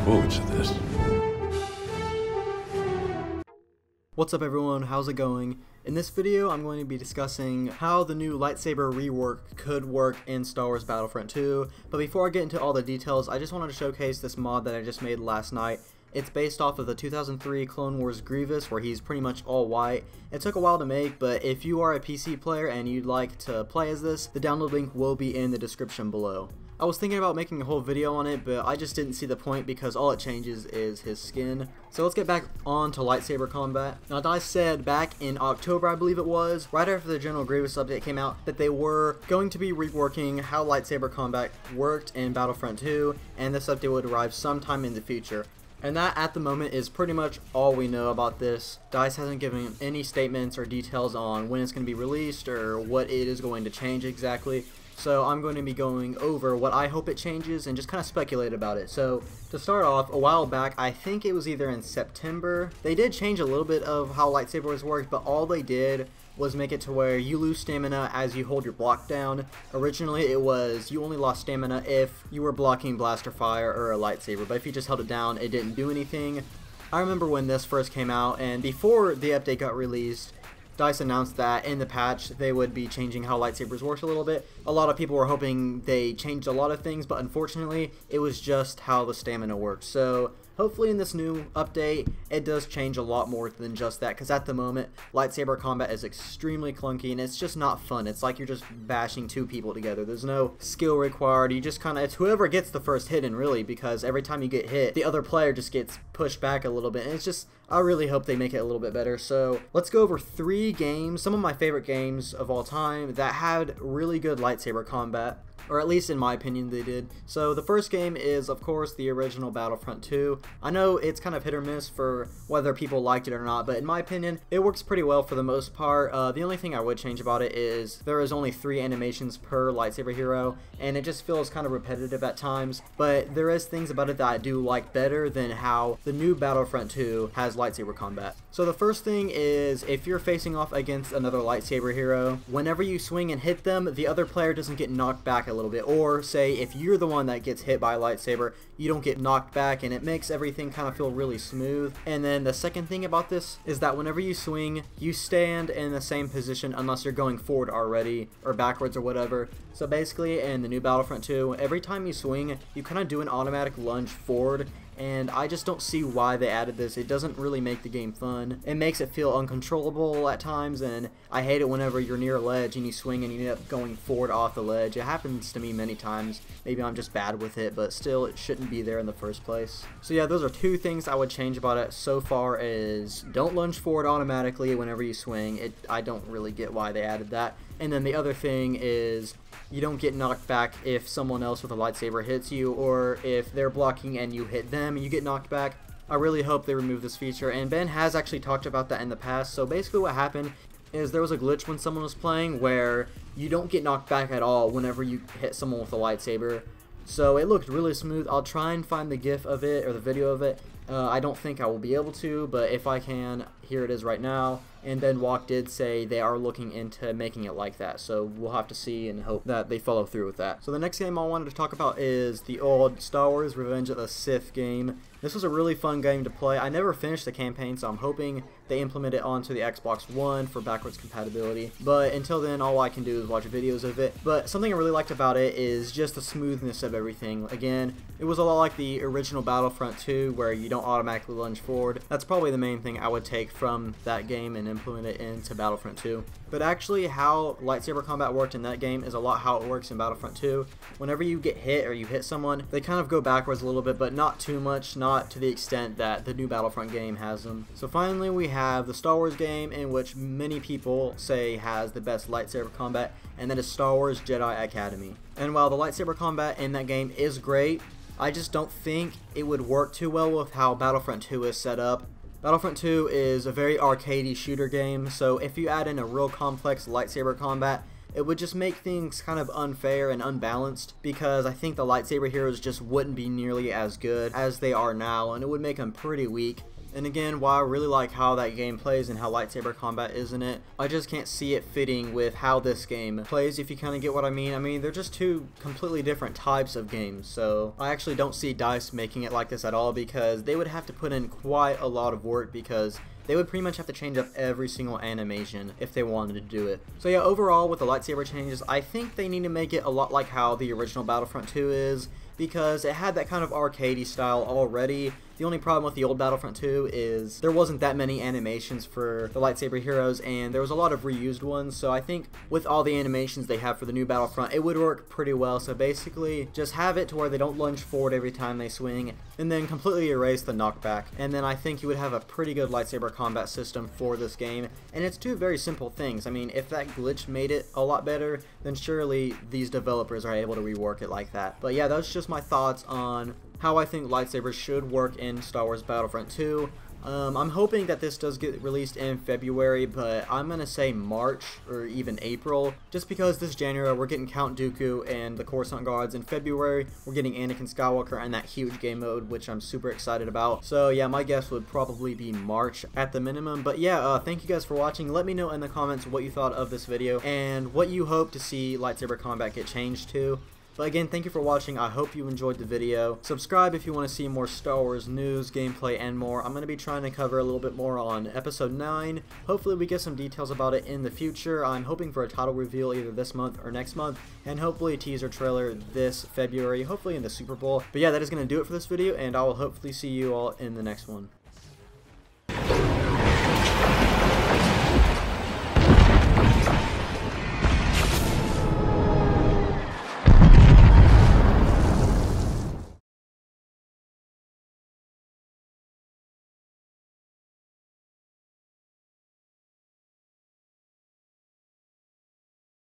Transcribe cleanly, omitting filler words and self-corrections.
forward to this. What's up everyone, how's it going? In this video I'm going to be discussing how the new lightsaber rework could work in Star Wars Battlefront 2, but before I get into all the details, I just wanted to showcase this mod that I just made last night. It's based off of the 2003 Clone Wars Grievous, where he's pretty much all white. It took a while to make, but if you are a PC player and you'd like to play as this, the download link will be in the description below. I was thinking about making a whole video on it, but I just didn't see the point because all it changes is his skin. So let's get back on to Lightsaber Combat. Now, I said back in October, I believe it was, right after the General Grievous update came out, that they were going to be reworking how Lightsaber Combat worked in Battlefront 2, and this update would arrive sometime in the future. And that, at the moment, is pretty much all we know about this. DICE hasn't given any statements or details on when it's going to be released or what it is going to change exactly. So I'm going to be going over what I hope it changes and just kind of speculate about it. So to start off, a while back, I think it was either in September, they did change a little bit of how lightsabers worked, but all they did was make it to where you lose stamina as you hold your block down. Originally it was you only lost stamina if you were blocking blaster fire or a lightsaber, but if you just held it down, it didn't do anything. I remember when this first came out, and before the update got released, DICE announced that in the patch they would be changing how lightsabers worked a little bit. A lot of people were hoping they changed a lot of things, but unfortunately it was just how the stamina worked. So hopefully in this new update it does change a lot more than just that, because at the moment lightsaber combat is extremely clunky and it's just not fun. It's like you're just bashing two people together. There's no skill required. You just kind of, it's whoever gets the first hit in, really, because every time you get hit the other player just gets pushed back a little bit, and it's just, I really hope they make it a little bit better. So let's go over 3 games, some of my favorite games of all time that had really good lightsaber combat, or at least in my opinion they did. So the first game is, of course, the original Battlefront 2. I know it's kind of hit or miss for whether people liked it or not, but in my opinion it works pretty well for the most part. The only thing I would change about it is there is only 3 animations per lightsaber hero, and it just feels kind of repetitive at times, but there is things about it that I do like better than how the new Battlefront 2 has lightsaber combat. So the first thing is, if you're facing off against another lightsaber hero, whenever you swing and hit them, the other player doesn't get knocked back a little bit, or say if you're the one that gets hit by a lightsaber, you don't get knocked back, and it makes everything kind of feel really smooth. And then the second thing about this is that whenever you swing, you stand in the same position unless you're going forward already or backwards or whatever. So basically in the new Battlefront 2, every time you swing, you kind of do an automatic lunge forward, and I just don't see why they added this. It doesn't really make the game fun. It makes it feel uncontrollable at times, and I hate it whenever you're near a ledge and you swing and you end up going forward off the ledge. It happens to me many times. Maybe I'm just bad with it, but still, it shouldn't be there in the first place. So yeah, those are 2 things I would change about it so far. Is don't lunge forward automatically whenever you swing. I don't really get why they added that. And then the other thing is, you don't get knocked back if someone else with a lightsaber hits you, or if they're blocking and you hit them and you get knocked back. I really hope they remove this feature, and Ben has actually talked about that in the past. So basically what happened is there was a glitch when someone was playing where you don't get knocked back at all whenever you hit someone with a lightsaber. So it looked really smooth. I'll try and find the GIF of it or the video of it. I don't think I will be able to, but if I can, here it is right now. And Ben Walk did say they are looking into making it like that, so we'll have to see and hope that they follow through with that. So the next game I wanted to talk about is the old Star Wars Revenge of the Sith game. This was a really fun game to play. I never finished the campaign, so I'm hoping they implement it onto the Xbox One for backwards compatibility. But until then, all I can do is watch videos of it. But something I really liked about it is just the smoothness of everything. Again, it was a lot like the original Battlefront 2, where you don't automatically lunge forward. That's probably the main thing I would take from that game and implement it into Battlefront 2. But actually, how lightsaber combat worked in that game is a lot how it works in Battlefront 2. Whenever you get hit or you hit someone, they kind of go backwards a little bit, but not too much, not to the extent that the new Battlefront game has them. So finally we have the Star Wars game, in which many people say has the best lightsaber combat, and that is Star Wars Jedi Academy. And while the lightsaber combat in that game is great, I just don't think it would work too well with how Battlefront 2 is set up. Battlefront 2 is a very arcadey shooter game, so if you add in a real complex lightsaber combat, it would just make things kind of unfair and unbalanced, because I think the lightsaber heroes just wouldn't be nearly as good as they are now, and it would make them pretty weak. And again, while I really like how that game plays and how lightsaber combat is in it, I just can't see it fitting with how this game plays, if you kind of get what I mean. I mean, they're just two completely different types of games, so I actually don't see DICE making it like this at all, because they would have to put in quite a lot of work, because they would pretty much have to change up every single animation if they wanted to do it. So yeah, overall with the lightsaber changes, I think they need to make it a lot like how the original Battlefront 2 is, because it had that kind of arcadey style already. The only problem with the old Battlefront 2 is there wasn't that many animations for the lightsaber heroes, and there was a lot of reused ones, so I think with all the animations they have for the new Battlefront, it would work pretty well. So basically, just have it to where they don't lunge forward every time they swing, and then completely erase the knockback, and then I think you would have a pretty good lightsaber combat system for this game. And it's two very simple things. I mean, if that glitch made it a lot better, then surely these developers are able to rework it like that. But yeah, that's just my thoughts on how I think lightsabers should work in Star Wars Battlefront 2. I'm hoping that this does get released in February, but I'm gonna say March or even April, just because this January we're getting Count Dooku and the Coruscant Guards. In February we're getting Anakin Skywalker and that huge game mode, which I'm super excited about. So yeah, my guess would probably be March at the minimum. But yeah, thank you guys for watching. Let me know in the comments what you thought of this video and what you hope to see lightsaber combat get changed to. But again, thank you for watching. I hope you enjoyed the video. Subscribe if you want to see more Star Wars news, gameplay, and more. I'm going to be trying to cover a little bit more on Episode 9. Hopefully we get some details about it in the future. I'm hoping for a title reveal either this month or next month, and hopefully a teaser trailer this February, hopefully in the Super Bowl. But yeah, that is going to do it for this video, and I will hopefully see you all in the next one.